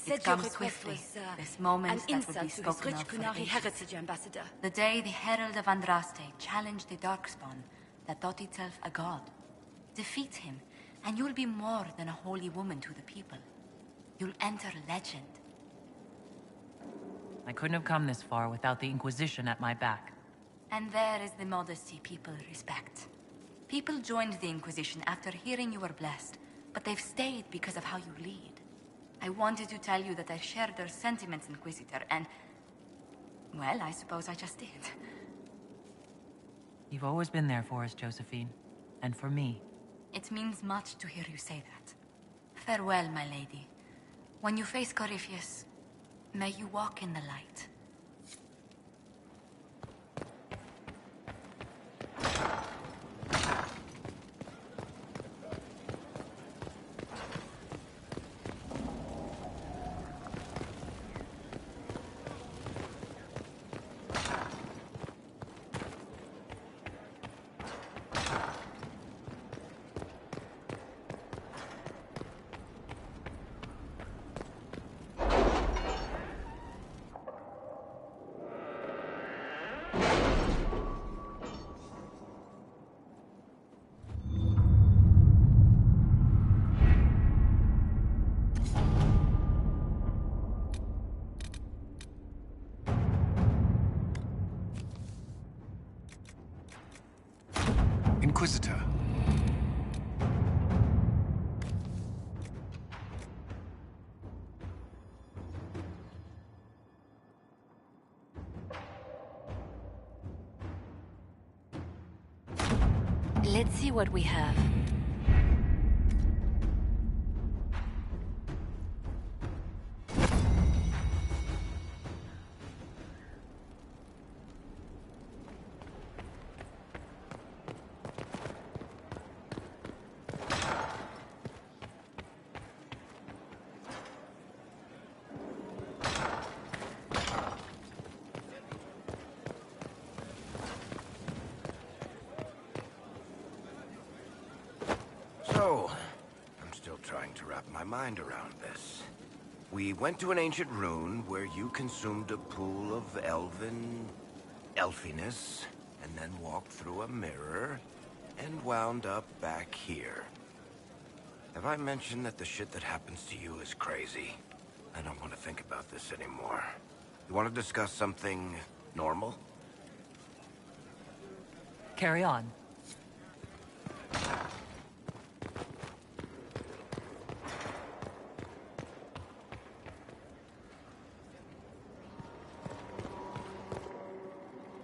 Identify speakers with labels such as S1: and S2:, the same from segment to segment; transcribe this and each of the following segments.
S1: said
S2: It
S1: your
S2: comes
S1: request
S2: swiftly,
S1: was
S2: this moment
S1: an
S2: that would be
S1: insult to his
S2: spoken
S1: rich
S2: of for
S1: Qunari
S2: ages.
S1: heritage, Ambassador.
S2: The day the Herald of Andraste challenged the Darkspawn that thought itself a god. Defeat him, and you'll be more than a holy woman to the people. You'll enter legend.
S3: I couldn't have come this far without the Inquisition at my back.
S2: And there is the modesty people respect. People joined the Inquisition after hearing you were blessed, but they've stayed because of how you lead. I wanted to tell you that I shared their sentiments, Inquisitor, and... well, I suppose I just did.
S3: You've always been there for us, Josephine. And for me.
S2: It means much to hear you say that. Farewell, my lady. When you face Corypheus, may you walk in the light.
S4: Inquisitor.
S2: Let's see what we have.
S5: So, I'm still trying to wrap my mind around this. We went to an ancient rune where you consumed a pool of elfiness, and then walked through a mirror, and wound up back here. Have I mentioned that the shit that happens to you is crazy? I don't want to think about this anymore. You want to discuss something normal?
S3: Carry on.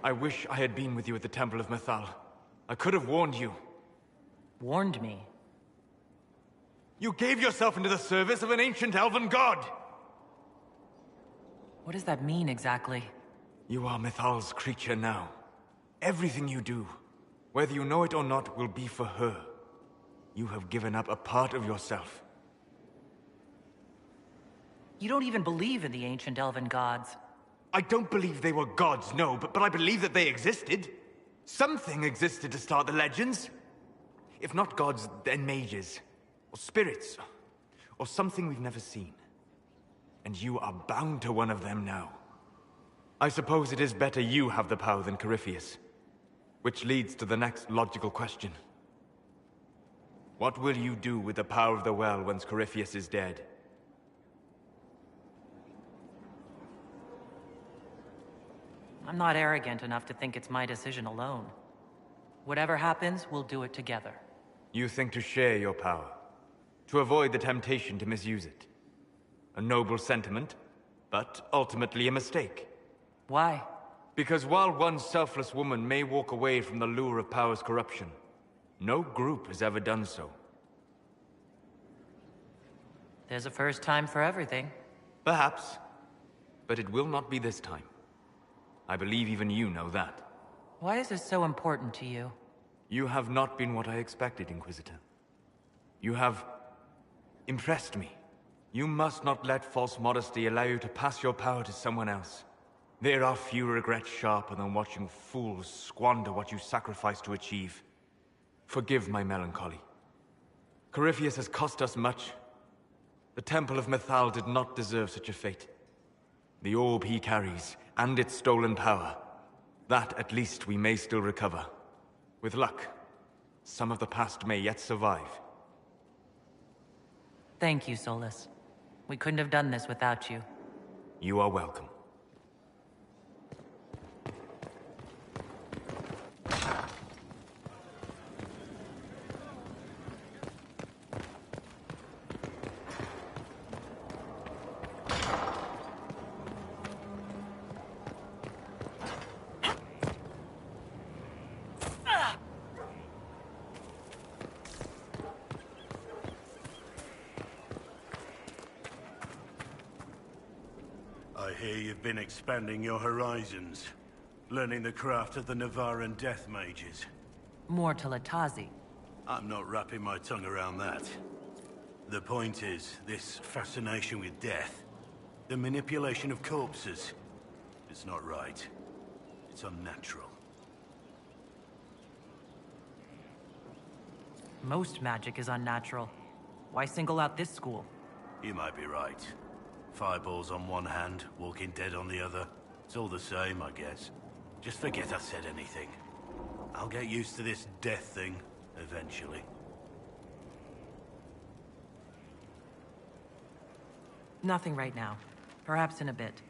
S6: I wish I had been with you at the Temple of Mythal. I could have warned you.
S3: Warned me?
S6: You gave yourself into the service of an ancient elven god!
S3: What does that mean exactly?
S6: You are Mythal's creature now. Everything you do, whether you know it or not, will be for her. You have given up a part of yourself.
S3: You don't even believe in the ancient elven gods.
S6: I don't believe they were gods, no, but I believe that they existed. Something existed to start the legends. If not gods, then mages. Or spirits. Or something we've never seen. And you are bound to one of them now. I suppose it is better you have the power than Corypheus. Which leads to the next logical question. What will you do with the power of the well once Corypheus is dead?
S3: I'm not arrogant enough to think it's my decision alone. Whatever happens, we'll do it together.
S6: You think to share your power, to avoid the temptation to misuse it. A noble sentiment, but ultimately a mistake.
S3: Why?
S6: Because while one selfless woman may walk away from the lure of power's corruption, no group has ever done so.
S3: There's a first time for everything.
S6: Perhaps, but it will not be this time. I believe even you know that.
S3: Why is this so important to you?
S6: You have not been what I expected, Inquisitor. You have impressed me. You must not let false modesty allow you to pass your power to someone else. There are few regrets sharper than watching fools squander what you sacrifice to achieve. Forgive my melancholy. Corypheus has cost us much. The The Temple of Mythal did not deserve such a fate. The orb he carries, and its stolen power, that at least we may still recover. With luck, some of the past may yet survive.
S3: Thank you, Solus. We couldn't have done this without you.
S6: You are welcome.
S1: I hear you've been expanding your horizons, learning the craft of the Navaran death mages.
S3: More to Latazi.
S1: I'm not wrapping my tongue around that. The point is, this fascination with death, the manipulation of corpses, it's not right. It's unnatural.
S3: Most magic is unnatural. Why single out this school?
S1: You might be right. Fireballs on one hand, Walking Dead on the other. It's all the same, I guess. Just forget I said anything. I'll get used to this death thing, eventually.
S3: Nothing right now. Perhaps in a bit.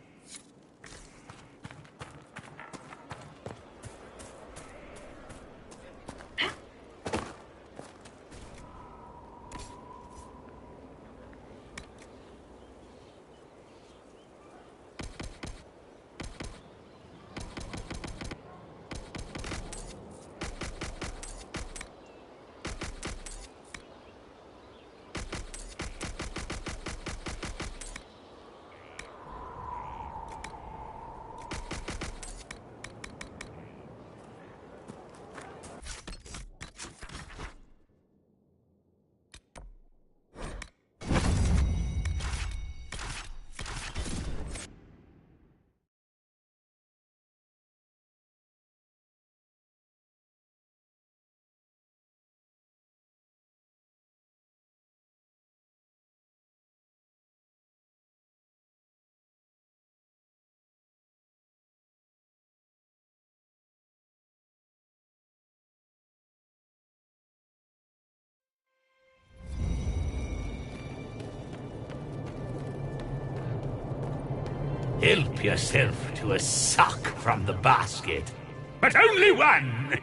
S4: Help yourself to a suck from the basket. But only one!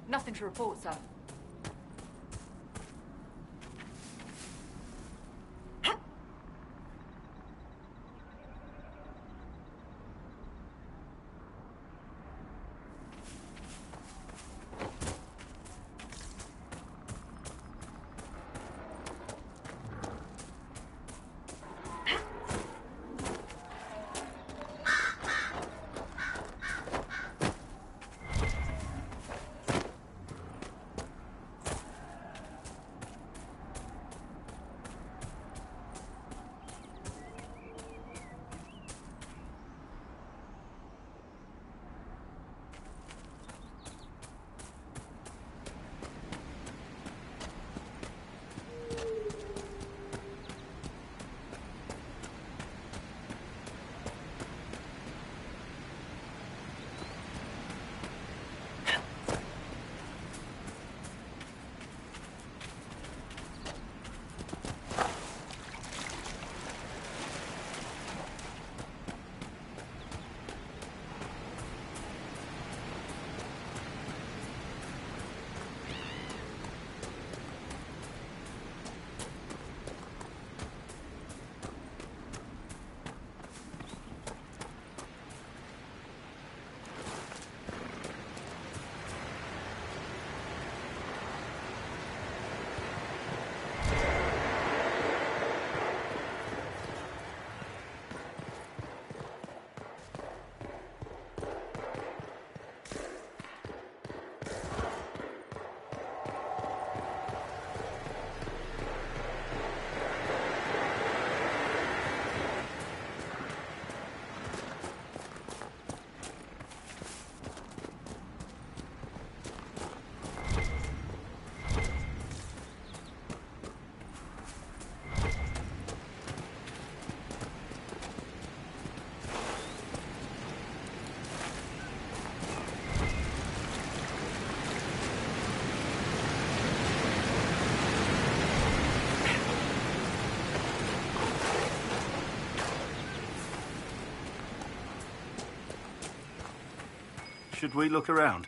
S7: Nothing to report, sir.
S1: Should we look around?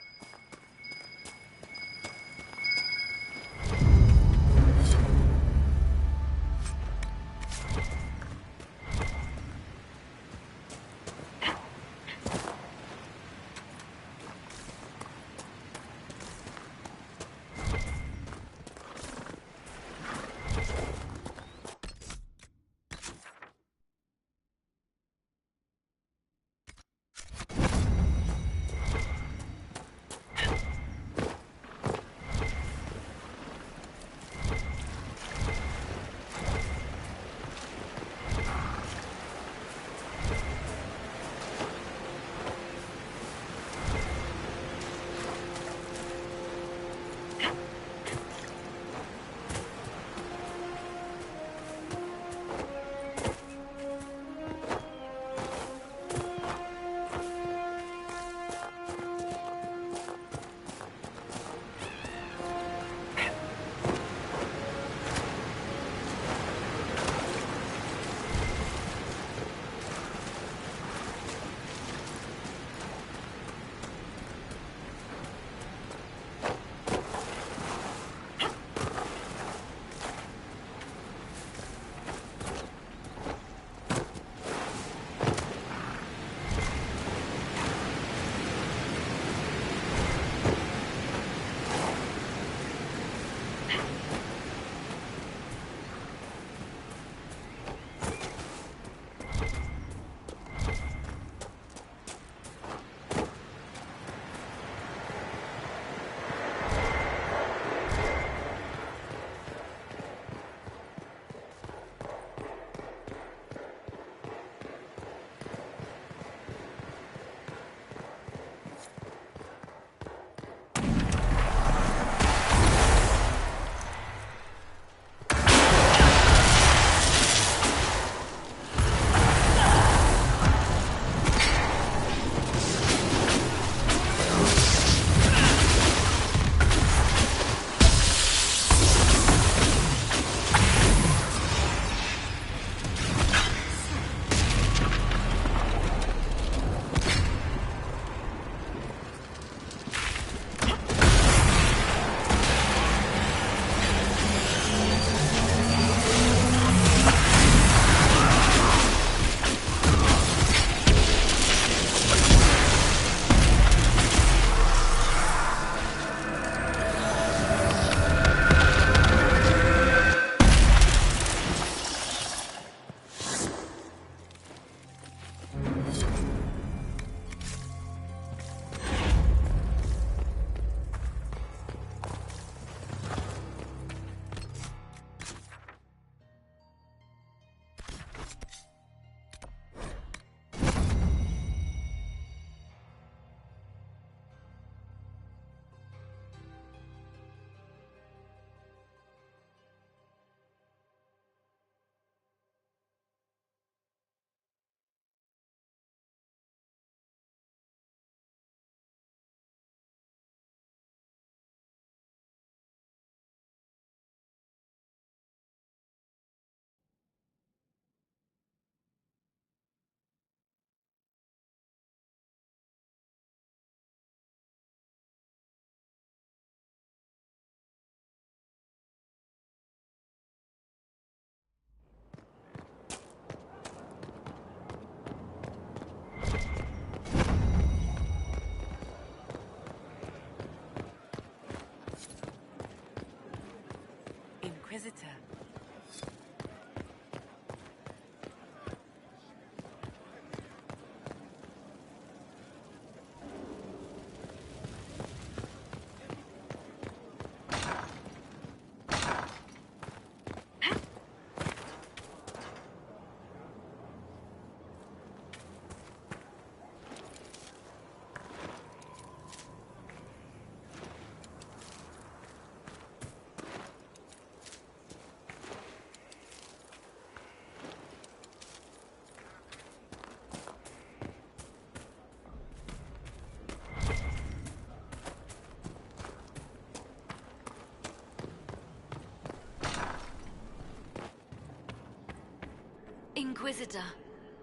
S2: Inquisitor.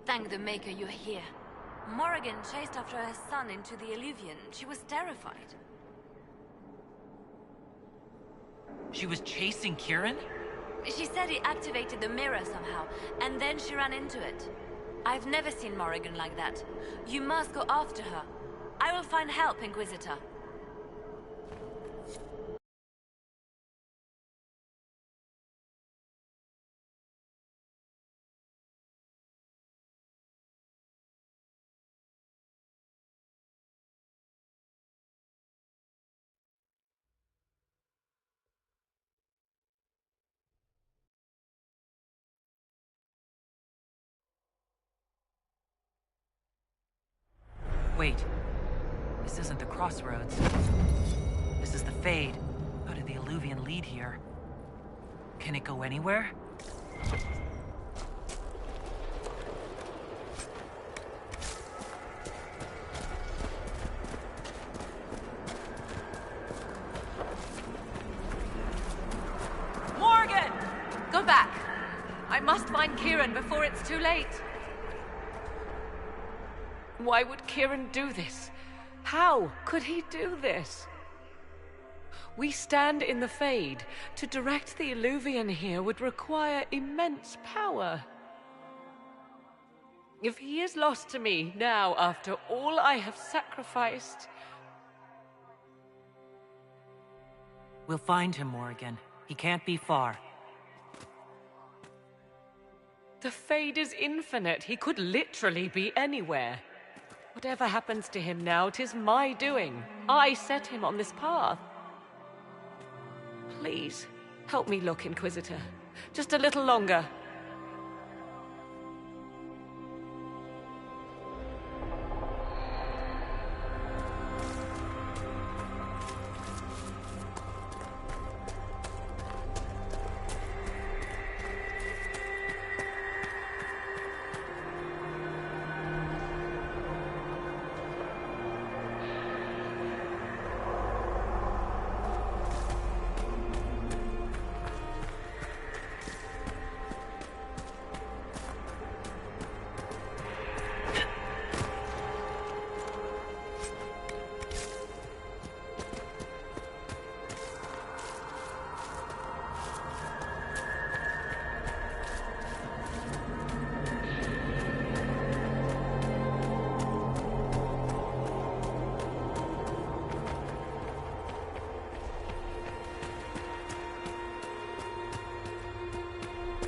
S2: Thank the Maker you're here. Morrigan chased after her son into the Illuvian. She was terrified.
S3: She was chasing Kieran?
S2: She said he activated the mirror somehow, and then she ran into it. I've never seen Morrigan like that. You must go after her. I will find help, Inquisitor.
S3: Wait. This isn't the crossroads. This is the Fade. How did the Illuvian lead here? Can it go anywhere? Morgan! Go back! I must find Kieran before it's too late.
S7: Why would Kieran do this? How could he do this? We stand in the Fade. To direct the Illuvian here would require immense power. If he is lost to me now, after all I have sacrificed...
S3: We'll find him, Morrigan. He can't be far.
S7: The Fade is infinite. He could literally be anywhere. Whatever happens to him now, 'tis my doing. I set him on this path. Please, help me look, Inquisitor. Just a little longer.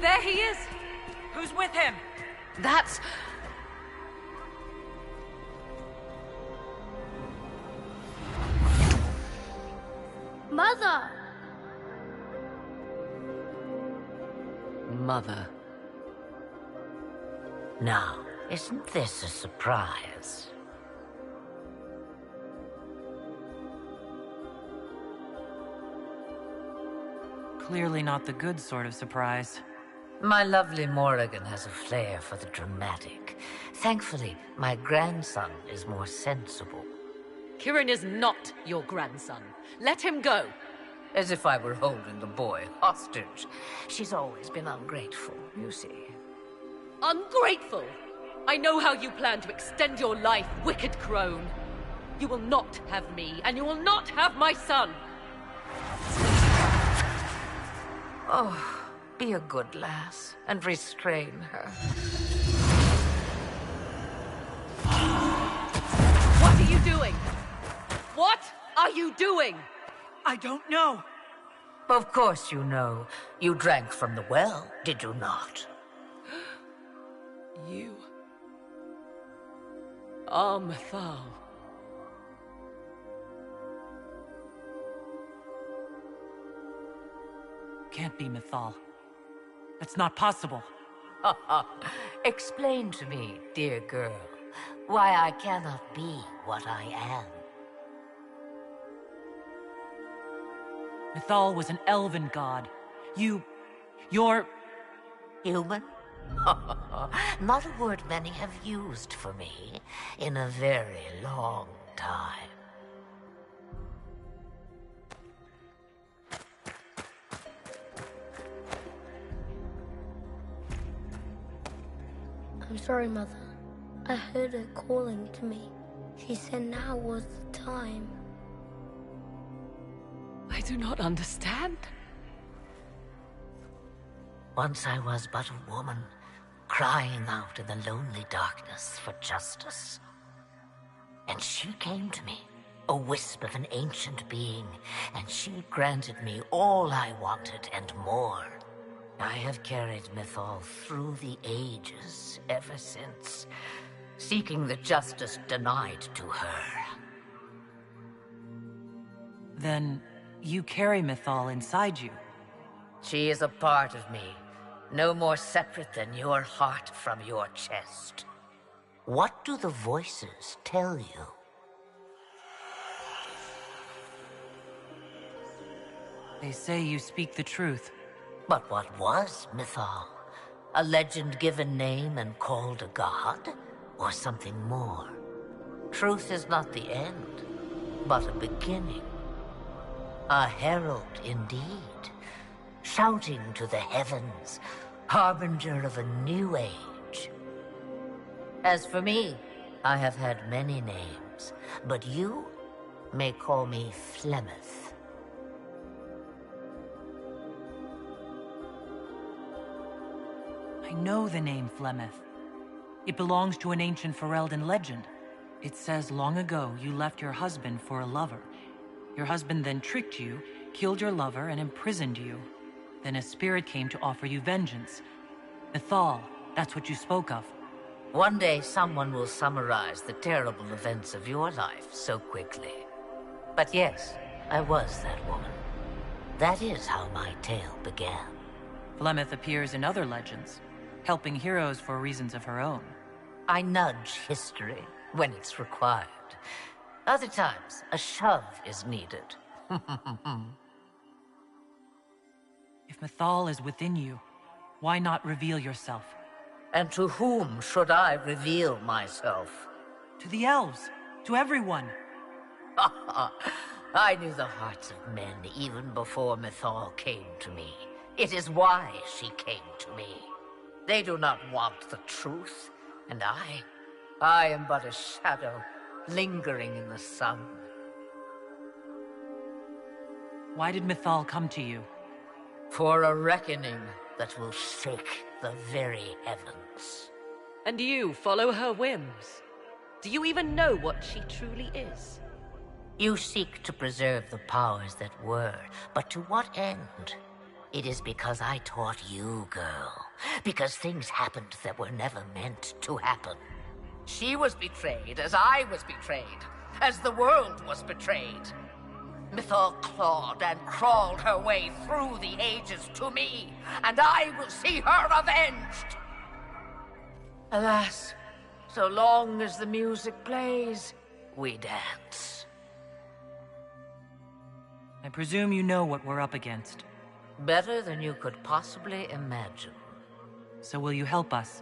S3: There he is! Who's with him?
S7: That's...
S8: Mother!
S9: Mother. Now, isn't this a surprise?
S3: Clearly not the good sort of surprise.
S9: My lovely Morrigan has a flair for the dramatic. Thankfully, my grandson is more sensible.
S7: Kieran is not your grandson. Let him go.
S9: As if I were holding the boy hostage. She's always been ungrateful, you see.
S7: Ungrateful! I know how you plan to extend your life, wicked crone. You will not have me, and you will not have my son!
S9: Oh, be a good lass, and restrain her.
S7: What are you doing? What are you doing?
S3: I don't know.
S9: Of course you know. You drank from the well, did you not?
S7: You... are Mythal.
S3: Can't be Mythal. That's not possible.
S9: Explain to me, dear girl, why I cannot be what I am.
S3: Mythal was an elven god. You're...
S9: Human? Not a word many have used for me in a very long time.
S8: sorry, Mother. I heard her calling to me. She said now was the time.
S7: I do not understand.
S9: Once I was but a woman, crying out in the lonely darkness for justice. And she came to me, a wisp of an ancient being, and she granted me all I wanted and more. I have carried Mythal through the ages ever since, seeking the justice denied to her.
S3: Then you carry Mythal inside you.
S9: She is a part of me, no more separate than your heart from your chest. What do the voices tell you?
S3: They say you speak the truth.
S9: But what was Mythal? A legend-given name and called a god? Or something more? Truth is not the end, but a beginning. A herald indeed, shouting to the heavens, harbinger of a new age. As for me, I have had many names, but you may call me Flemeth.
S3: I know the name Flemeth. It belongs to an ancient Ferelden legend. It says long ago you left your husband for a lover. Your husband then tricked you, killed your lover, and imprisoned you. Then a spirit came to offer you vengeance. Mythal, that's what you spoke of.
S9: One day someone will summarize the terrible events of your life so quickly. But yes, I was that woman. That is how my tale began.
S3: Flemeth appears in other legends, helping heroes for reasons of her own.
S9: I nudge history when it's required. Other times, a shove is needed.
S3: If Mythal is within you, why not reveal yourself?
S9: And to whom should I reveal myself?
S3: To the elves, to everyone.
S9: I knew the hearts of men even before Mythal came to me. It is why she came to me. They do not want the truth, and I am but a shadow, lingering in the sun.
S3: Why did Mythal come to you?
S9: For a reckoning that will shake the very heavens.
S7: And you follow her whims. Do you even know what she truly is?
S9: You seek to preserve the powers that were, but to what end? It is because I taught you, girl. Because things happened that were never meant to happen. She was betrayed as I was betrayed, as the world was betrayed. Mythal clawed and crawled her way through the ages to me, and I will see her avenged! Alas, so long as the music plays, we dance.
S3: I presume you know what we're up against.
S9: Better than you could possibly imagine.
S3: So will you help us?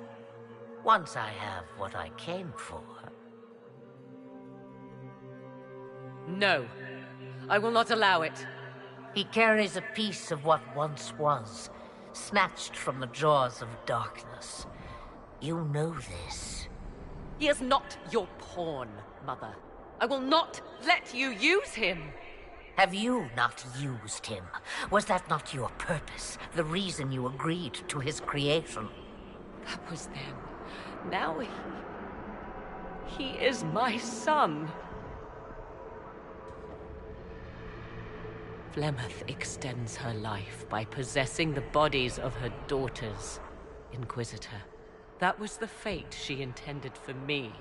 S9: Once I have what I came for.
S7: No. I will not allow it.
S9: He carries a piece of what once was, snatched from the jaws of darkness. You know this.
S7: He is not your pawn, Mother. I will not let you use him.
S9: Have you not used him? Was that not your purpose? The reason you agreed to his creation?
S7: That was then. Now he is my son. Flemeth extends her life by possessing the bodies of her daughters, Inquisitor. That was the fate she intended for me.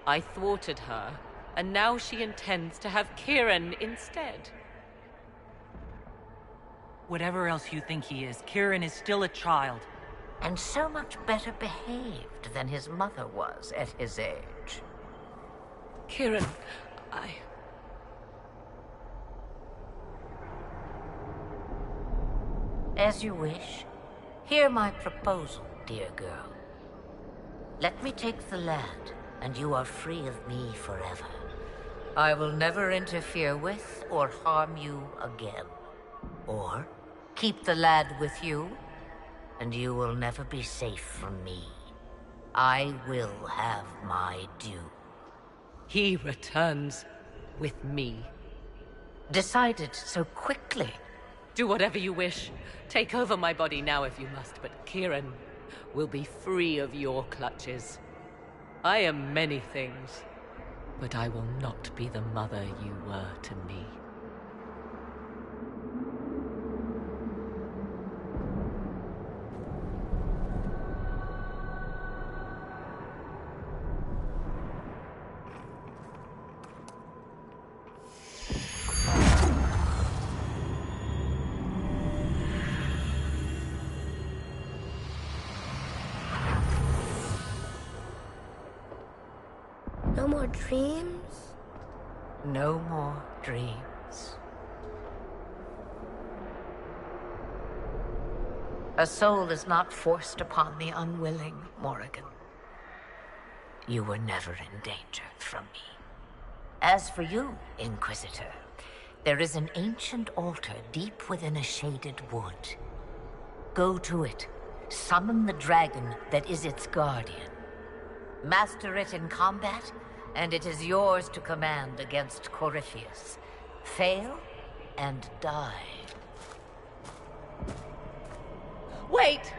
S7: I thwarted her, and now she intends to have Kieran instead.
S3: Whatever else you think he is, Kieran is still a child.
S9: And so much better behaved than his mother was at his age.
S7: Kieran,
S9: As you wish. Hear my proposal, dear girl. Let me take the lad, and you are free of me forever. I will never interfere with or harm you again. Or keep the lad with you, and you will never be safe from me. I will have my due.
S7: He returns with me.
S9: Decided so quickly.
S7: Do whatever you wish. Take over my body now if you must, but Kieran will be free of your clutches. I am many things, but I will not be the mother you were to me.
S8: No more dreams?
S9: No more dreams. A soul is not forced upon the unwilling, Morrigan. You were never in danger from me. As for you, Inquisitor, there is an ancient altar deep within a shaded wood. Go to it. Summon the dragon that is its guardian. Master it in combat, and it is yours to command against Corypheus. Fail, and die.
S7: Wait!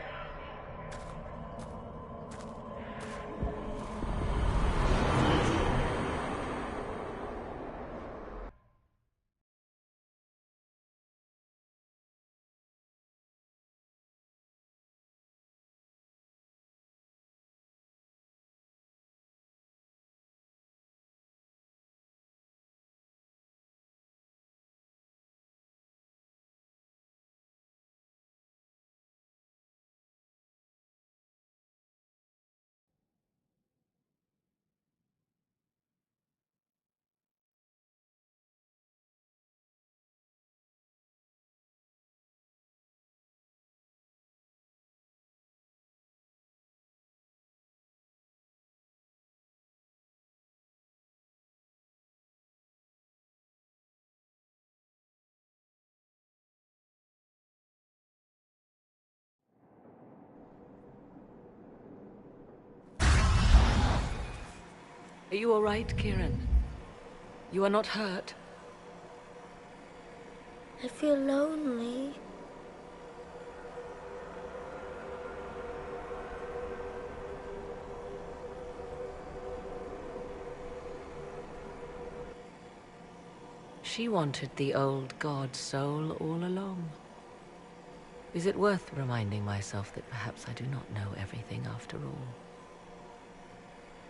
S7: Are you all right, Kieran? You are not hurt?
S8: I feel lonely.
S7: She wanted the old god soul all along. Is it worth reminding myself that perhaps I do not know everything after all?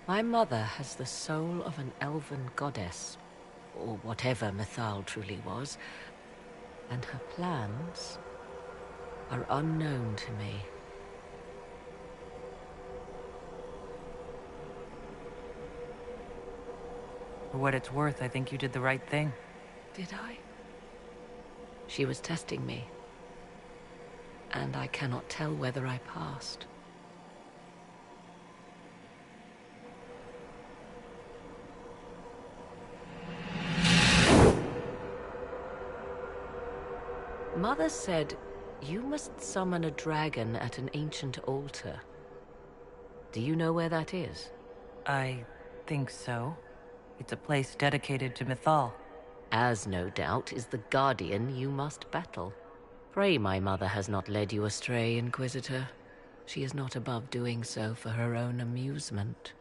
S7: My mother has the soul of an elven goddess, or whatever Mythal truly was, and her plans are unknown to me.
S3: For what it's worth, I think you did the right thing.
S7: Did I? She was testing me, and I cannot tell whether I passed. Mother said, you must summon a dragon at an ancient altar. Do you know where that is?
S3: I think so. It's a place dedicated to Mythal.
S7: As no doubt is the guardian you must battle. Pray my mother has not led you astray, Inquisitor. She is not above doing so for her own amusement.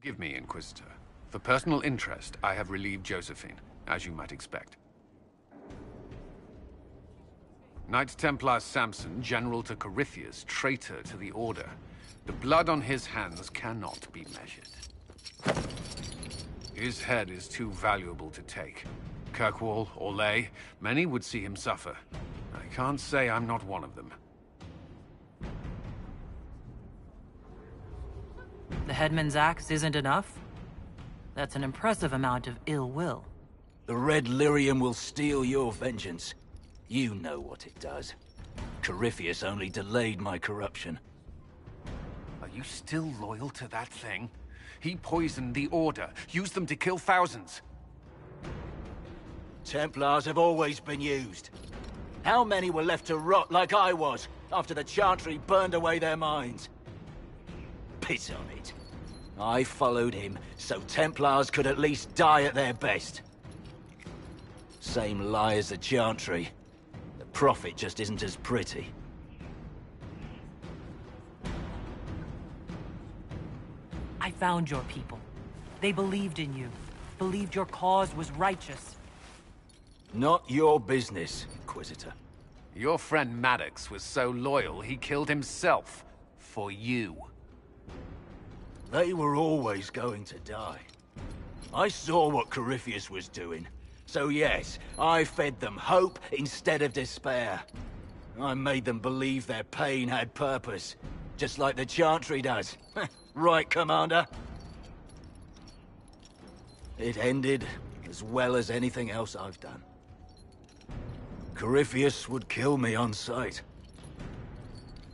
S10: Forgive me, Inquisitor. For personal interest, I have relieved Josephine, as you might expect. Knight Templar Samson, General to Corypheus, traitor to the Order. The blood on his hands cannot be measured. His head is too valuable to take. Kirkwall, Orlais, many would see him suffer. I can't say I'm not one of them.
S3: The headman's axe isn't enough? That's an impressive amount of ill will.
S11: The Red Lyrium will steal your vengeance. You know what it does. Corypheus only delayed my corruption.
S10: Are you still loyal to that thing? He poisoned the Order, used them to kill thousands.
S11: Templars have always been used. How many were left to rot like I was, after the Chantry burned away their minds? Piss on it. I followed him, so Templars could at least die at their best. Same lie as the Chantry. The Prophet just isn't as pretty.
S3: I found your people. They believed in you. Believed your cause was righteous.
S11: Not your business, Inquisitor.
S10: Your friend Maddox was so loyal, he killed himself. For you.
S11: They were always going to die. I saw what Corypheus was doing. So yes, I fed them hope instead of despair. I made them believe their pain had purpose. Just like the Chantry does. Right, Commander? It ended as well as anything else I've done. Corypheus would kill me on sight.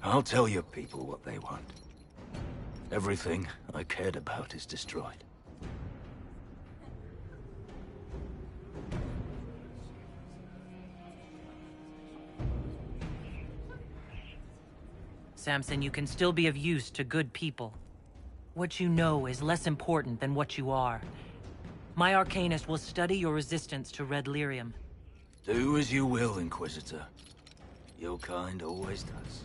S11: I'll tell your people what they want. Everything I cared about is destroyed.
S3: Samson, you can still be of use to good people. What you know is less important than what you are. My Arcanist will study your resistance to Red Lyrium.
S11: Do as you will, Inquisitor. Your kind always does.